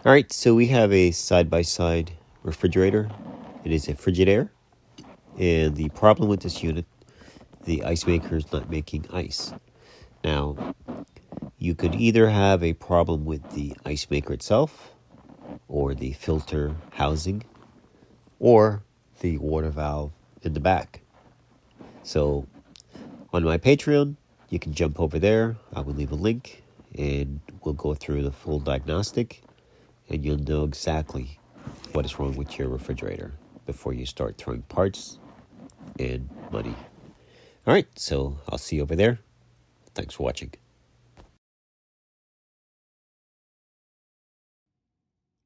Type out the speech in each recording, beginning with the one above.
All right, so we have a side-by-side refrigerator. It is a Frigidaire, and the problem with this unit, the ice maker is not making ice. Now, you could either have a problem with the ice maker itself, or the filter housing, or the water valve in the back. So, on my Patreon, you can jump over there. I will leave a link, and we'll go through the full diagnostic, and you'll know exactly what is wrong with your refrigerator before you start throwing parts and money. All right, so I'll see you over there. Thanks for watching.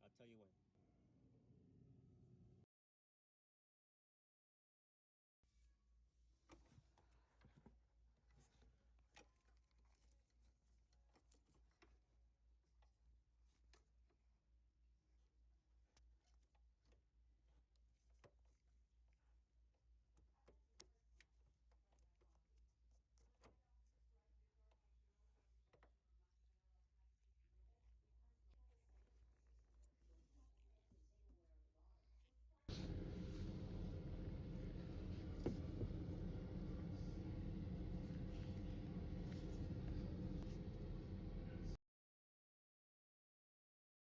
I'll tell you what.